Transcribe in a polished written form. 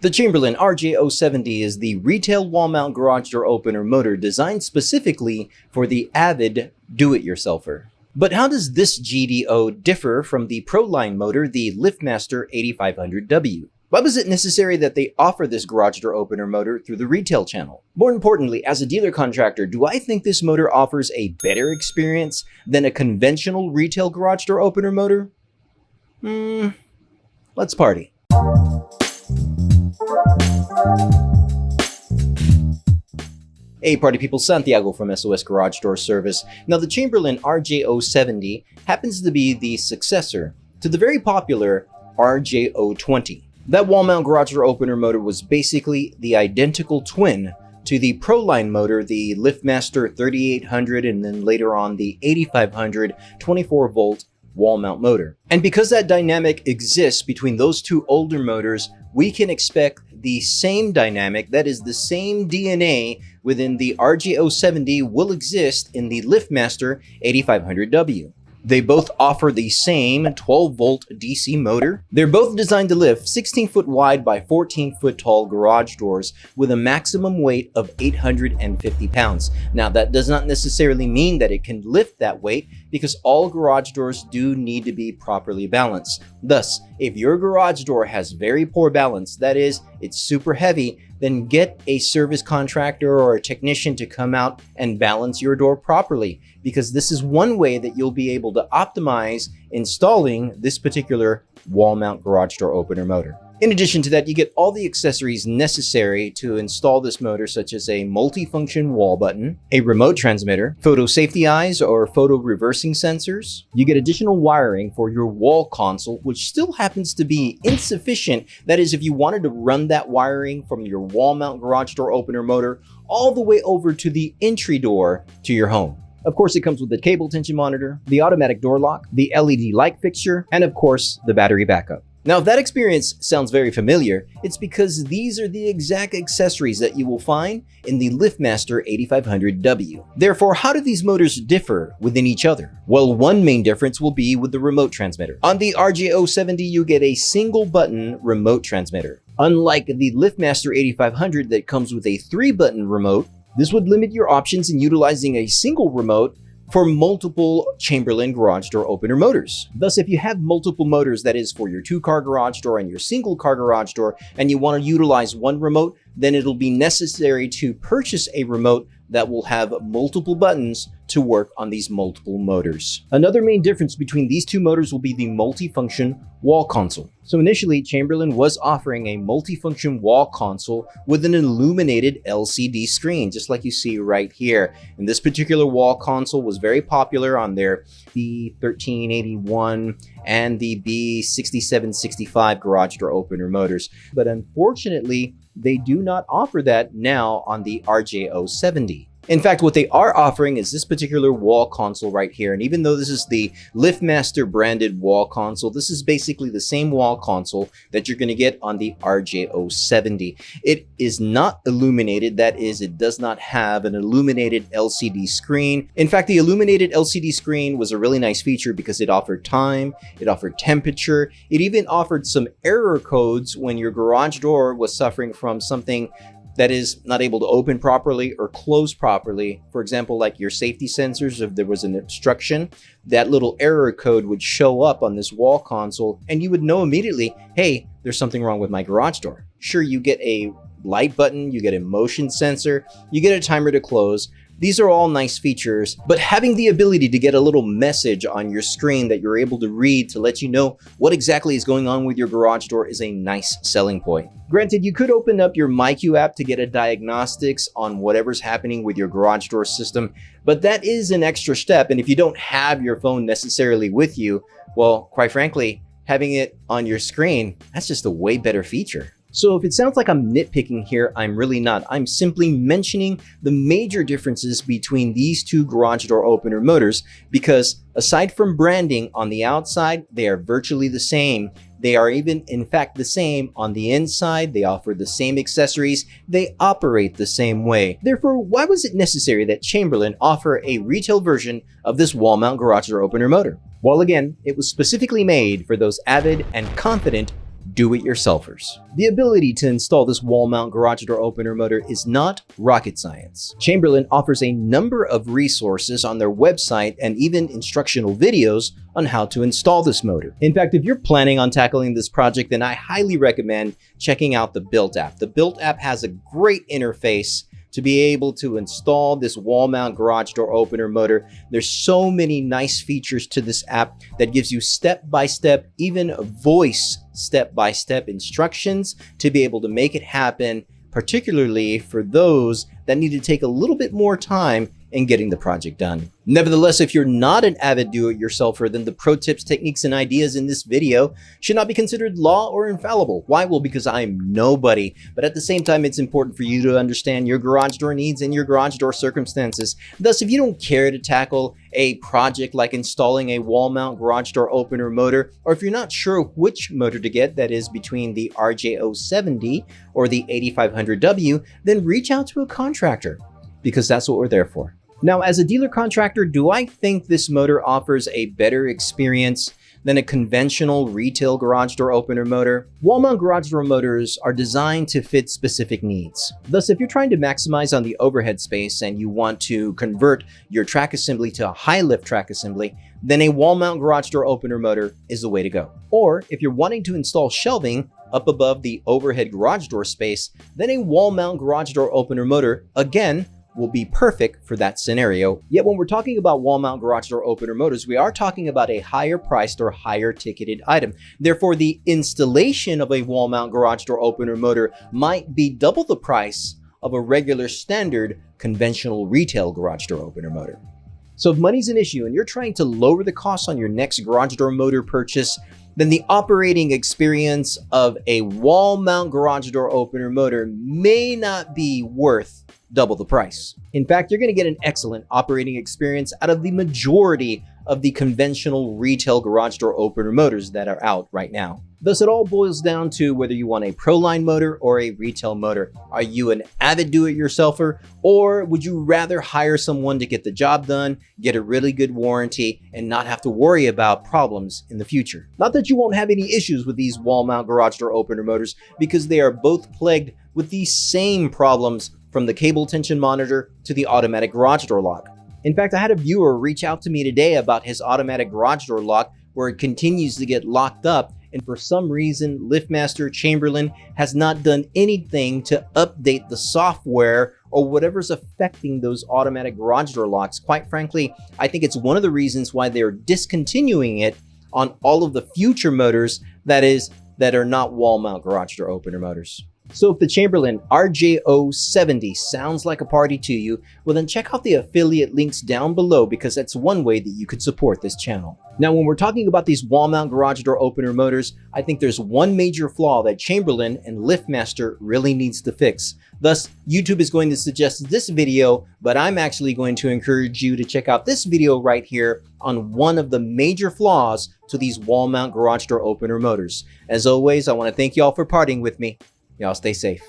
The Chamberlain RJO70 is the retail wall mount garage door opener motor designed specifically for the avid do-it-yourselfer. But how does this GDO differ from the Pro line motor, the LiftMaster 8500W? Why was it necessary that they offer this garage door opener motor through the retail channel? More importantly, as a dealer contractor, do I think this motor offers a better experience than a conventional retail garage door opener motor? Let's party. Hey party people, Santiago from SOS Garage Door Service. Now the Chamberlain RJO70 happens to be the successor to the very popular RJO20. That wall mount garage door opener motor was basically the identical twin to the Pro line motor, the LiftMaster 3800, and then later on the 8500 24 volt wall mount motor. And because that dynamic exists between those two older motors, we can expect the same dynamic, that is the same DNA within the RJO70 will exist in the LiftMaster 8500W. They both offer the same 12 volt DC motor. They're both designed to lift 16 foot wide by 14 foot tall garage doors with a maximum weight of 850 pounds. Now that does not necessarily mean that it can lift that weight, because all garage doors do need to be properly balanced. Thus, if your garage door has very poor balance, that is, it's super heavy, then get a service contractor or a technician to come out and balance your door properly, because this is one way that you'll be able to optimize installing this particular wall mount garage door opener motor. In addition to that, you get all the accessories necessary to install this motor, such as a multifunction wall button, a remote transmitter, photo safety eyes or photo reversing sensors. You get additional wiring for your wall console, which still happens to be insufficient. That is, if you wanted to run that wiring from your wall mount garage door opener motor all the way over to the entry door to your home. Of course, it comes with the cable tension monitor, the automatic door lock, the LED light fixture, and of course, the battery backup. Now, if that experience sounds very familiar, it's because these are the exact accessories that you will find in the LiftMaster 8500W. Therefore, how do these motors differ within each other? Well, one main difference will be with the remote transmitter. On the RJO70, you get a single button remote transmitter. Unlike the LiftMaster 8500 that comes with a 3-button remote, this would limit your options in utilizing a single remote for multiple Chamberlain garage door opener motors. Thus, if you have multiple motors, that is for your 2-car garage door and your single car garage door, and you want to utilize one remote, then it'll be necessary to purchase a remote that will have multiple buttons to work on these multiple motors. Another main difference between these two motors will be the multifunction wall console. So initially, Chamberlain was offering a multifunction wall console with an illuminated LCD screen, just like you see right here. And this particular wall console was very popular on their B1381 and the B6765 garage door opener motors. But unfortunately, they do not offer that now on the RJO70. In fact, what they are offering is this particular wall console right here. And even though this is the LiftMaster branded wall console, this is basically the same wall console that you're going to get on the RJO70. It is not illuminated. That is, it does not have an illuminated LCD screen. In fact, the illuminated LCD screen was a really nice feature because it offered time, it offered temperature, it even offered some error codes when your garage door was suffering from something that is not able to open properly or close properly. For example, like your safety sensors, if there was an obstruction, that little error code would show up on this wall console and you would know immediately, hey, there's something wrong with my garage door. Sure, you get a light button, you get a motion sensor, you get a timer to close. These are all nice features, but having the ability to get a little message on your screen that you're able to read to let you know what exactly is going on with your garage door is a nice selling point. Granted, you could open up your MyQ app to get a diagnostics on whatever's happening with your garage door system, but that is an extra step. And if you don't have your phone necessarily with you, well, quite frankly, having it on your screen, that's just a way better feature. So if it sounds like I'm nitpicking here, I'm really not. I'm simply mentioning the major differences between these two garage door opener motors, because aside from branding on the outside, they are virtually the same. They are even, in fact, the same on the inside. They offer the same accessories. They operate the same way. Therefore, why was it necessary that Chamberlain offer a retail version of this wall mount garage door opener motor? Well, again, it was specifically made for those avid and confident do-it-yourselfers. The ability to install this wall mount garage door opener motor is not rocket science. Chamberlain offers a number of resources on their website and even instructional videos on how to install this motor. In fact, if you're planning on tackling this project, then I highly recommend checking out the Built app. The Built app has a great interface to be able to install this wall mount garage door opener motor. There's so many nice features to this app that gives you step-by-step, even voice step-by-step instructions to be able to make it happen, particularly for those that need to take a little bit more time in getting the project done. Nevertheless, if you're not an avid do-it-yourselfer, then the pro tips, techniques, and ideas in this video should not be considered law or infallible. Why? Well, because I'm nobody. But at the same time, it's important for you to understand your garage door needs and your garage door circumstances. Thus, if you don't care to tackle a project like installing a wall mount garage door opener motor, or if you're not sure which motor to get, that is between the RJO70 or the 8500W, then reach out to a contractor, because that's what we're there for. Now, as a dealer contractor, do I think this motor offers a better experience than a conventional retail garage door opener motor? Wall mount garage door motors are designed to fit specific needs. Thus, if you're trying to maximize on the overhead space and you want to convert your track assembly to a high lift track assembly, then a wall mount garage door opener motor is the way to go. Or if you're wanting to install shelving up above the overhead garage door space, then a wall mount garage door opener motor, again, will be perfect for that scenario. Yet when we're talking about wall mount garage door opener motors, we are talking about a higher priced or higher ticketed item. Therefore, the installation of a wall mount garage door opener motor might be double the price of a regular standard conventional retail garage door opener motor. So if money's an issue and you're trying to lower the cost on your next garage door motor purchase, then the operating experience of a wall mount garage door opener motor may not be worth double the price. In fact, you're going to get an excellent operating experience out of the majority of the conventional retail garage door opener motors that are out right now. Thus, it all boils down to whether you want a Proline motor or a retail motor. Are you an avid do-it-yourselfer, or would you rather hire someone to get the job done, get a really good warranty, and not have to worry about problems in the future? Not that you won't have any issues with these wall mount garage door opener motors, because they are both plagued with the same problems, from the cable tension monitor to the automatic garage door lock. In fact, I had a viewer reach out to me today about his automatic garage door lock, where it continues to get locked up, and for some reason, LiftMaster Chamberlain has not done anything to update the software or whatever's affecting those automatic garage door locks. Quite frankly, I think it's one of the reasons why they're discontinuing it on all of the future motors, that are not wall mount garage door opener motors. So if the Chamberlain RJO70 sounds like a party to you, well then check out the affiliate links down below, because that's one way that you could support this channel. Now, when we're talking about these wall mount garage door opener motors, I think there's one major flaw that Chamberlain and LiftMaster really needs to fix. Thus, YouTube is going to suggest this video, but I'm actually going to encourage you to check out this video right here on one of the major flaws to these wall mount garage door opener motors. As always, I want to thank y'all for partying with me. Y'all stay safe.